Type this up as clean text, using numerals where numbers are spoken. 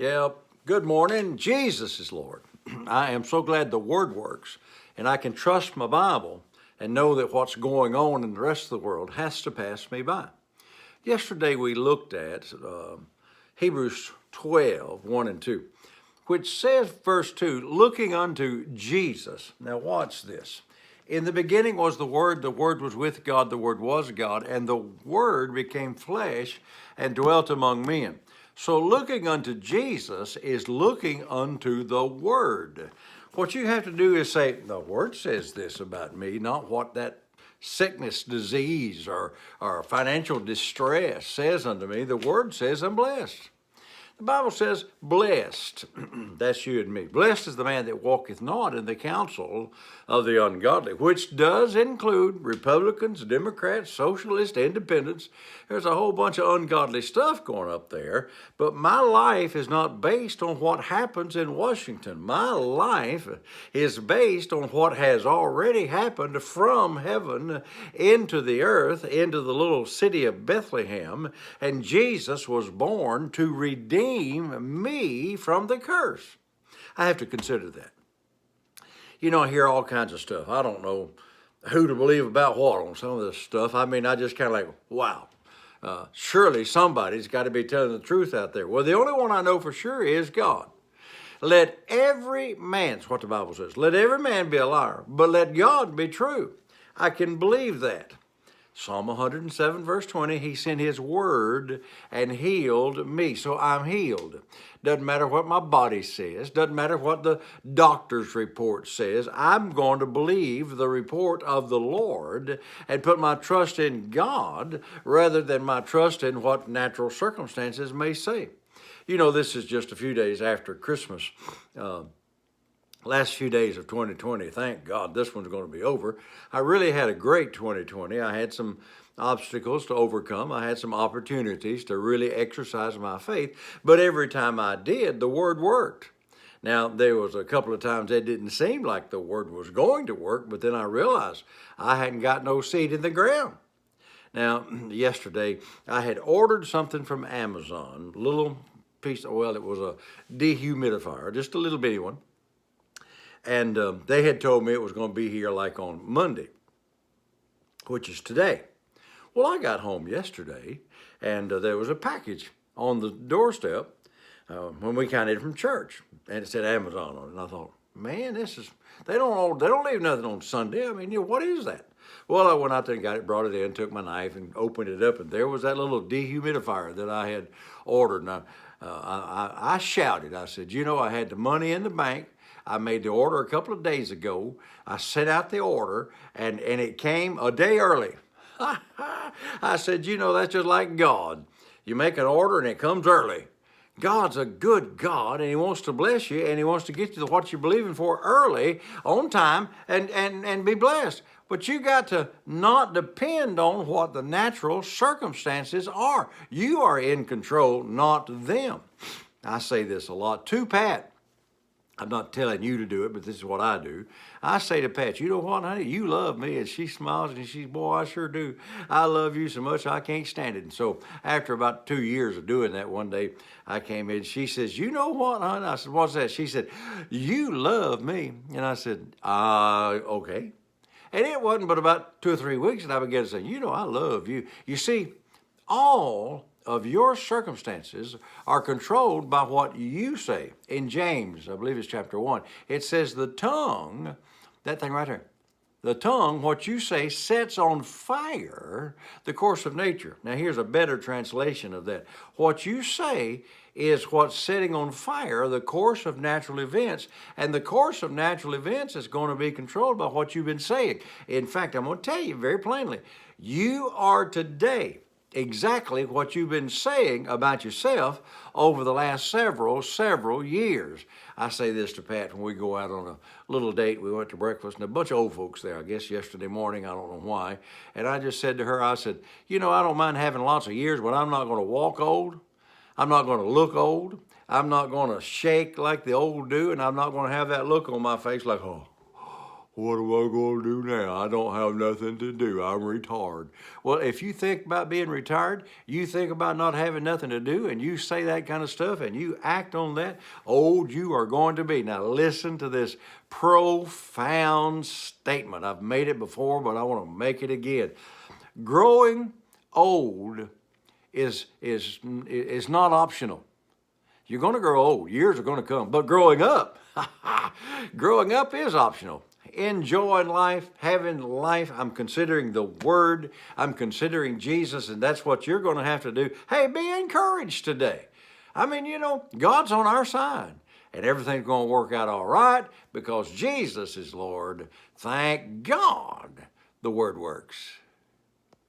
Yeah, good morning. Jesus is Lord. I am so glad the Word works, and I can trust my Bible and know that what's going on in the rest of the world has to pass me by. Yesterday we looked at Hebrews 12, 1 and 2, which says, verse 2, looking unto Jesus. Now watch this. In the beginning was the Word was with God, the Word was God, and the Word became flesh and dwelt among men. So looking unto Jesus is looking unto the Word. What you have to do is say, the Word says this about me, not what that sickness, disease, or financial distress says unto me. The Word says I'm blessed. The Bible says, blessed, that's you and me. Blessed is the man that walketh not in the counsel of the ungodly, which does include Republicans, Democrats, Socialists, Independents. There's a whole bunch of ungodly stuff going up there. But my life is not based on what happens in Washington. My life is based on what has already happened from heaven into the earth, into the little city of Bethlehem. And Jesus was born to redeem me from the curse. I have to consider that. You know, I hear all kinds of stuff. I don't know who to believe about what on some of this stuff. I mean, I just kind of like, wow. Surely somebody's got to be telling the truth out there. Well, the only one I know for sure is God. Let every man, that's what the Bible says, let every man be a liar, but let God be true. I can believe that. Psalm 107, verse 20, he sent his word and healed me. So I'm healed. Doesn't matter what my body says. Doesn't matter what the doctor's report says. I'm going to believe the report of the Lord and put my trust in God rather than my trust in what natural circumstances may say. You know, this is just a few days after Christmas. Last few days of 2020, thank God this one's going to be over. I really had a great 2020. I had some obstacles to overcome. I had some opportunities to really exercise my faith. But every time I did, the Word worked. Now, there was a couple of times it didn't seem like the Word was going to work, but then I realized I hadn't got no seed in the ground. Now, yesterday, I had ordered something from Amazon, a little piece, well, it was a dehumidifier, just a little bitty one. And they had told me it was going to be here like on Monday, which is today. Well, I got home yesterday, and there was a package on the doorstep when we came in from church, and it said Amazon on it. And I thought, man, they don't leave nothing on Sunday. I mean, what is that? Well, I went out there and got it, brought it in, took my knife and opened it up, and there was that little dehumidifier that I had ordered. And I shouted. I said, I had the money in the bank. I made the order a couple of days ago. I sent out the order, and it came a day early. I said, that's just like God. You make an order, and it comes early. God's a good God, and he wants to bless you, and he wants to get you to what you're believing for early, on time, and be blessed. But you got to not depend on what the natural circumstances are. You are in control, not them. I say this a lot to Pat. I'm not telling you to do it, but this is what I do. I say to Pat, you know what, honey? You love me. And she smiles and she's, boy, I sure do. I love you so much I can't stand it. And so after about 2 years of doing that, one day I came in. She says, you know what, honey? I said, what's that? She said, you love me. And I said, okay. And it wasn't but about 2 or 3 weeks that I began to say, I love you. You see, all of your circumstances are controlled by what you say. In James, I believe it's chapter 1, it says the tongue, that thing right there, the tongue, what you say, sets on fire the course of nature. Now here's a better translation of that. What you say is what's setting on fire the course of natural events, and the course of natural events is going to be controlled by what you've been saying. In fact, I'm going to tell you very plainly, you are today exactly what you've been saying about yourself over the last several years. I say this to Pat when we go out on a little date. We went to breakfast, and a bunch of old folks there, I guess yesterday morning, I don't know why. And I just said to her, I said, I don't mind having lots of years, but I'm not going to walk old. I'm not going to look old. I'm not going to shake like the old do, and I'm not going to have that look on my face like, oh, what am I going to do now? I don't have nothing to do. I'm retired. Well, if you think about being retired, you think about not having nothing to do, and you say that kind of stuff and you act on that, old you are going to be. Now, listen to this profound statement. I've made it before, but I want to make it again. Growing old is not optional. You're going to grow old. Years are going to come. But growing up, growing up is optional. Enjoying life, having life. I'm considering the Word. I'm considering Jesus, and that's what you're going to have to do. Hey, be encouraged today. I mean, God's on our side, and everything's going to work out all right because Jesus is Lord. Thank God the Word works.